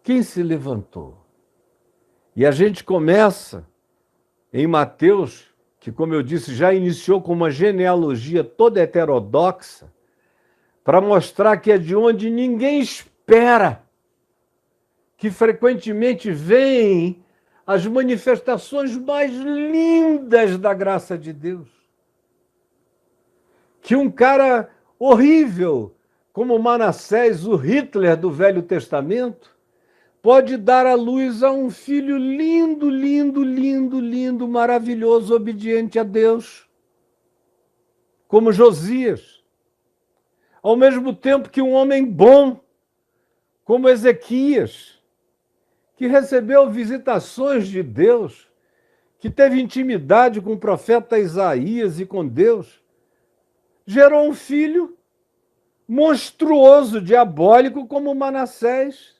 quem se levantou? E a gente começa em Mateus, que, como eu disse, já iniciou com uma genealogia toda heterodoxa, para mostrar que é de onde ninguém espera, que frequentemente vêm as manifestações mais lindas da graça de Deus. Que um cara horrível, como Manassés, o Hitler do Velho Testamento, pode dar à luz a um filho lindo, lindo, lindo, lindo, maravilhoso, obediente a Deus, como Josias. Ao mesmo tempo que um homem bom, como Ezequias, que recebeu visitações de Deus, que teve intimidade com o profeta Isaías e com Deus, gerou um filho monstruoso, diabólico, como Manassés.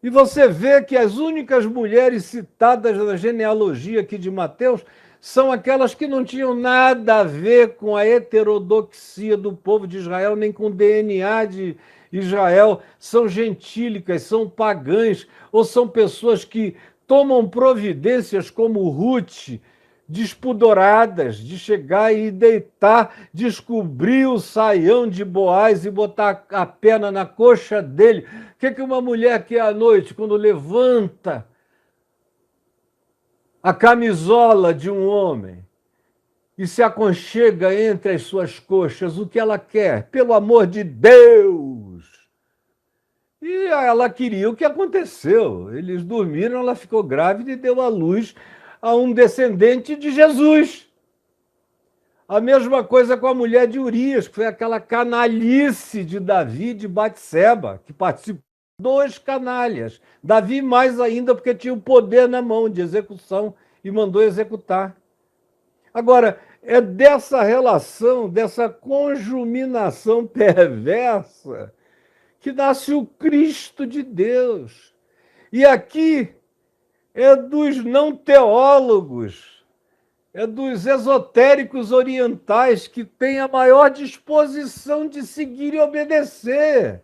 E você vê que as únicas mulheres citadas na genealogia aqui de Mateus são aquelas que não tinham nada a ver com a heterodoxia do povo de Israel, nem com o DNA de Israel. São gentílicas, são pagãs, ou são pessoas que tomam providências como Ruth, despudoradas, de chegar e deitar, descobrir o saião de Boaz e botar a perna na coxa dele. O que uma mulher quer à noite, quando levanta a camisola de um homem e se aconchega entre as suas coxas? O que ela quer? Pelo amor de Deus! E ela queria o que aconteceu. Eles dormiram, ela ficou grávida e deu à luz a um descendente de Jesus. A mesma coisa com a mulher de Urias, que foi aquela canalice de Davi de Batseba, que participou. Dois canalhas. Davi mais ainda, porque tinha o poder na mão de execução e mandou executar. Agora, é dessa relação, dessa conjuminação perversa, que nasce o Cristo de Deus. E aqui é dos não teólogos, é dos esotéricos orientais que têm a maior disposição de seguir e obedecer,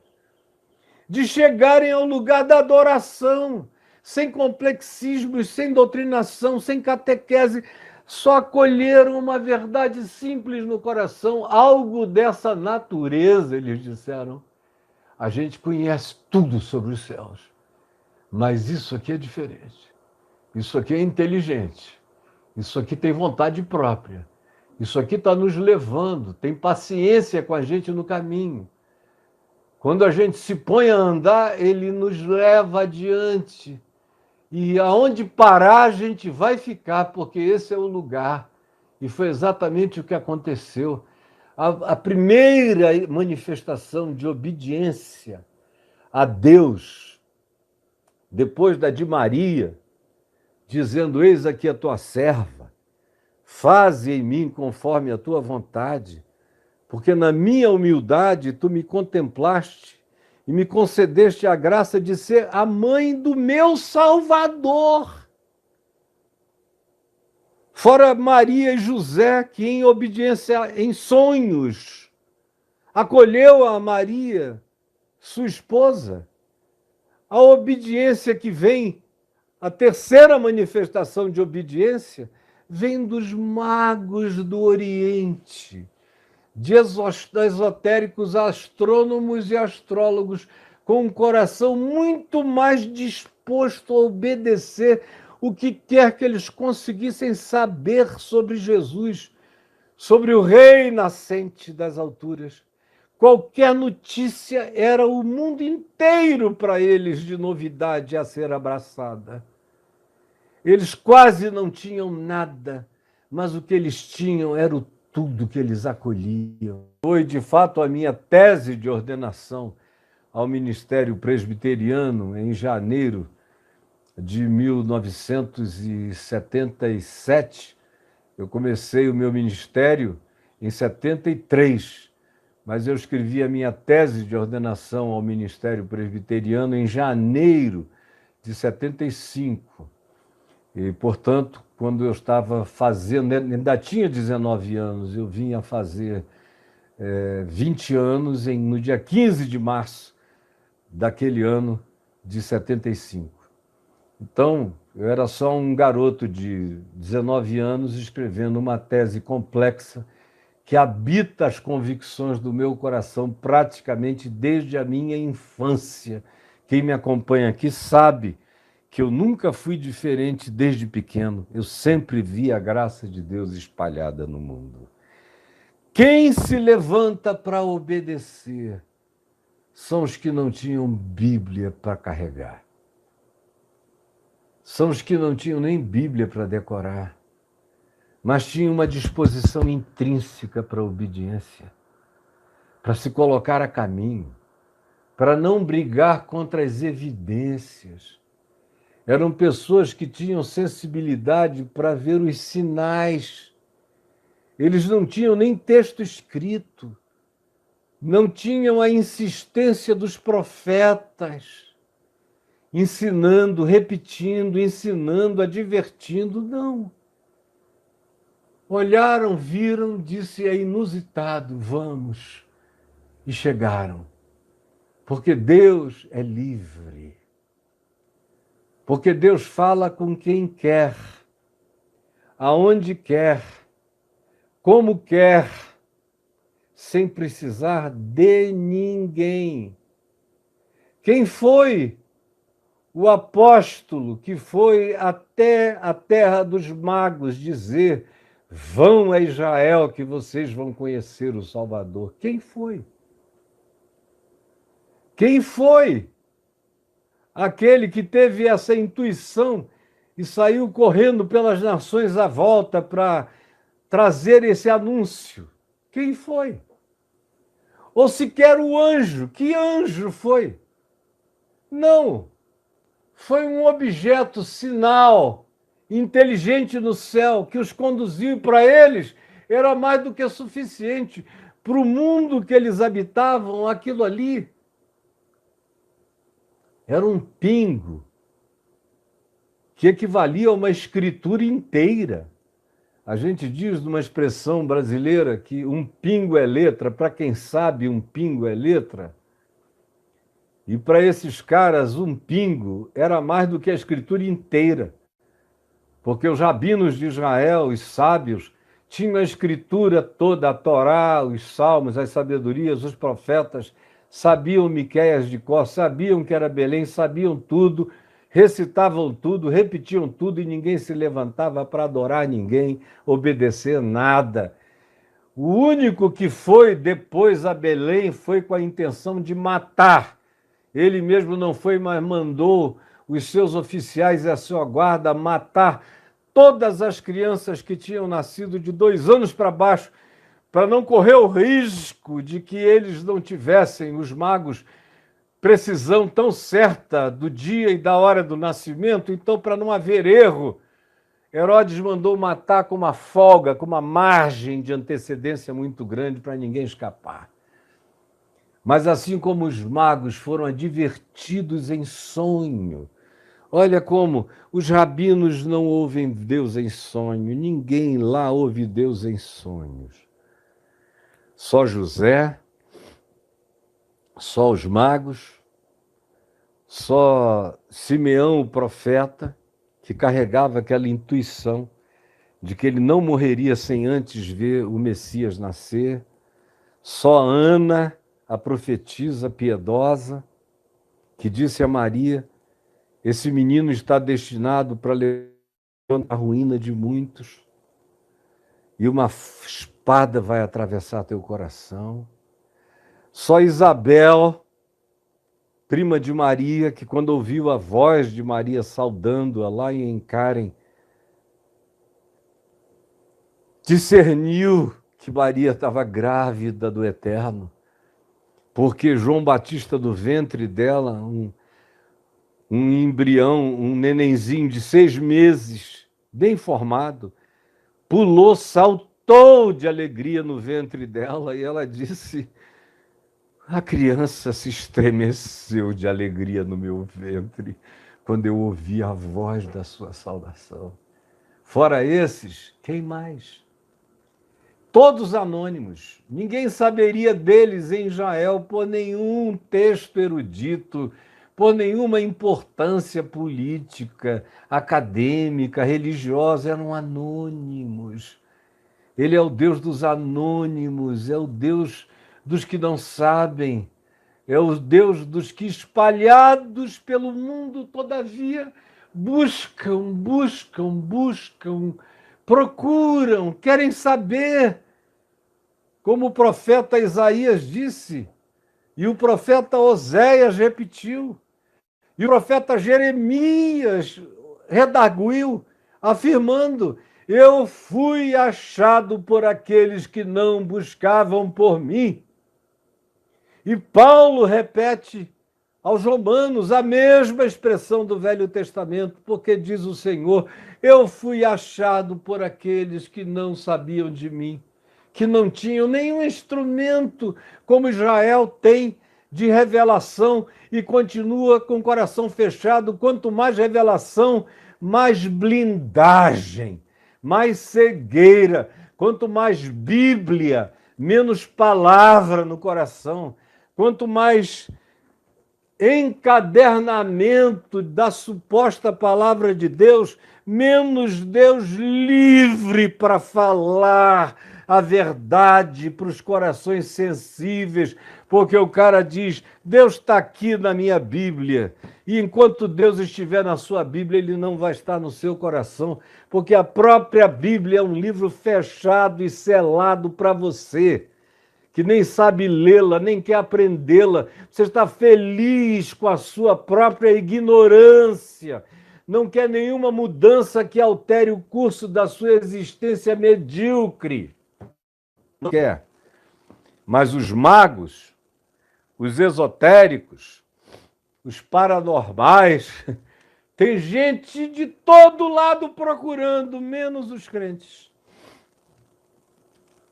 de chegarem ao lugar da adoração, sem complexismos, sem doutrinação, sem catequese, só acolheram uma verdade simples no coração, algo dessa natureza, eles disseram. A gente conhece tudo sobre os céus, mas isso aqui é diferente. Isso aqui é inteligente. Isso aqui tem vontade própria. Isso aqui está nos levando, tem paciência com a gente no caminho. Quando a gente se põe a andar, ele nos leva adiante. E aonde parar, a gente vai ficar, porque esse é o lugar. E foi exatamente o que aconteceu. A primeira manifestação de obediência a Deus, depois da de Maria, dizendo: eis aqui a tua serva, faze em mim conforme a tua vontade, porque na minha humildade tu me contemplaste e me concedeste a graça de ser a mãe do meu Salvador. Fora Maria e José, que em obediência, em sonhos, acolheu a Maria, sua esposa. A obediência que vem, a terceira manifestação de obediência, vem dos magos do Oriente, de esotéricos astrônomos e astrólogos, com um coração muito mais disposto a obedecer o que quer que eles conseguissem saber sobre Jesus, sobre o Rei nascente das alturas. Qualquer notícia era o mundo inteiro para eles de novidade a ser abraçada. Eles quase não tinham nada, mas o que eles tinham era o tudo que eles acolhiam. Foi, de fato, a minha tese de ordenação ao Ministério Presbiteriano em janeiro de 1977. Eu comecei o meu ministério em 73, mas eu escrevi a minha tese de ordenação ao Ministério Presbiteriano em janeiro de 75. E, portanto, quando eu estava fazendo, ainda tinha 19 anos, eu vim a fazer 20 anos no dia 15 de março daquele ano de 75. Então, eu era só um garoto de 19 anos escrevendo uma tese complexa que habita as convicções do meu coração praticamente desde a minha infância. Quem me acompanha aqui sabe que eu nunca fui diferente desde pequeno. Eu sempre vi a graça de Deus espalhada no mundo. Quem se levanta para obedecer são os que não tinham Bíblia para carregar. São os que não tinham nem Bíblia para decorar, mas tinham uma disposição intrínseca para a obediência, para se colocar a caminho, para não brigar contra as evidências. Eram pessoas que tinham sensibilidade para ver os sinais. Eles não tinham nem texto escrito, não tinham a insistência dos profetas, ensinando, repetindo, ensinando, advertindo, não. Olharam, viram, disse, é inusitado, vamos. E chegaram. Porque Deus é livre. Porque Deus fala com quem quer, aonde quer, como quer, sem precisar de ninguém. Quem foi o apóstolo que foi até a terra dos magos dizer: vão a Israel que vocês vão conhecer o Salvador? Quem foi? Quem foi aquele que teve essa intuição e saiu correndo pelas nações à volta para trazer esse anúncio? Quem foi? Ou sequer o anjo? Que anjo foi? Não. Foi um objeto, sinal, inteligente no céu, que os conduziu para eles. Era mais do que suficiente para o mundo que eles habitavam, aquilo ali. Era um pingo que equivalia a uma escritura inteira. A gente diz numa expressão brasileira que um pingo é letra. Para quem sabe, um pingo é letra. E para esses caras, um pingo era mais do que a escritura inteira. Porque os rabinos de Israel, os sábios, tinham a escritura toda, a Torá, os salmos, as sabedorias, os profetas, sabiam Miqueias de cor, sabiam que era Belém, sabiam tudo, recitavam tudo, repetiam tudo e ninguém se levantava para adorar ninguém, obedecer nada. O único que foi depois a Belém foi com a intenção de matar. Ele mesmo não foi, mas mandou os seus oficiais e a sua guarda matar todas as crianças que tinham nascido de 2 anos para baixo, para não correr o risco de que eles não tivessem, os magos, precisão tão certa do dia e da hora do nascimento. Então, para não haver erro, Herodes mandou matar com uma folga, com uma margem de antecedência muito grande para ninguém escapar. Mas assim como os magos foram advertidos em sonho, olha como os rabinos não ouvem Deus em sonho, ninguém lá ouve Deus em sonhos. Só José, só os magos, só Simeão, o profeta, que carregava aquela intuição de que ele não morreria sem antes ver o Messias nascer, só Ana, a profetisa piedosa, que disse a Maria: esse menino está destinado para levar a ruína de muitos, e uma espada vai atravessar teu coração. Só Isabel, prima de Maria, que quando ouviu a voz de Maria saudando-a lá em Karen, discerniu que Maria estava grávida do Eterno, porque João Batista do ventre dela, um embrião, um nenenzinho de 6 meses, bem formado, pulou, saltou de alegria no ventre dela e ela disse: a criança se estremeceu de alegria no meu ventre quando eu ouvi a voz da sua saudação. Fora esses, quem mais? Todos anônimos. Ninguém saberia deles em Israel por nenhum texto erudito, por nenhuma importância política, acadêmica, religiosa, eram anônimos. Ele é o Deus dos anônimos, é o Deus dos que não sabem, é o Deus dos que, espalhados pelo mundo, todavia, buscam, procuram, querem saber. Como o profeta Isaías disse, e o profeta Oséias repetiu, e o profeta Jeremias redarguiu, afirmando: eu fui achado por aqueles que não buscavam por mim. E Paulo repete aos Romanos a mesma expressão do Velho Testamento, porque diz o Senhor: eu fui achado por aqueles que não sabiam de mim, que não tinham nenhum instrumento como Israel tem de revelação e continua com o coração fechado. Quanto mais revelação, mais blindagem, mais cegueira. Quanto mais Bíblia, menos palavra no coração. Quanto mais encadernamento da suposta palavra de Deus, menos Deus livre para falar a verdade para os corações sensíveis, porque o cara diz: Deus está aqui na minha Bíblia, e enquanto Deus estiver na sua Bíblia, ele não vai estar no seu coração, porque a própria Bíblia é um livro fechado e selado para você, que nem sabe lê-la, nem quer aprendê-la. Você está feliz com a sua própria ignorância, não quer nenhuma mudança que altere o curso da sua existência medíocre. Não quer. Mas os magos, os esotéricos, os paranormais, tem gente de todo lado procurando, menos os crentes.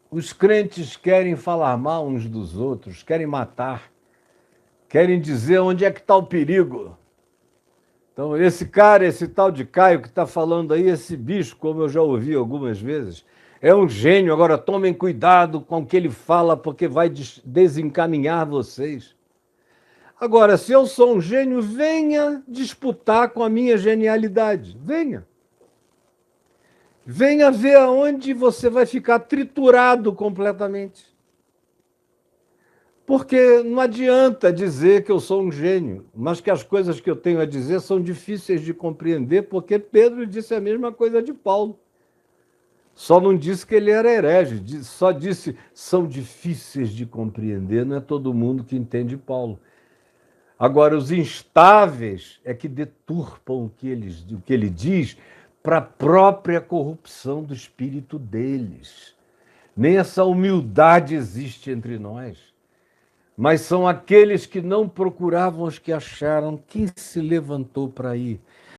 Os crentes querem falar mal uns dos outros, querem matar, querem dizer onde é que está o perigo. Então, esse cara, esse tal de Caio que está falando aí, esse bicho, como eu já ouvi algumas vezes, é um gênio. Agora, tomem cuidado com o que ele fala, porque vai desencaminhar vocês. Agora, se eu sou um gênio, venha disputar com a minha genialidade. Venha. Venha ver aonde você vai ficar triturado completamente. Porque não adianta dizer que eu sou um gênio, mas que as coisas que eu tenho a dizer são difíceis de compreender, porque Pedro disse a mesma coisa de Paulo. Só não disse que ele era herege, só disse: são difíceis de compreender, não é todo mundo que entende Paulo. Agora, os instáveis é que deturpam o que ele diz para a própria corrupção do espírito deles. Nem essa humildade existe entre nós. Mas são aqueles que não procuravam os que acharam. Quem se levantou para ir?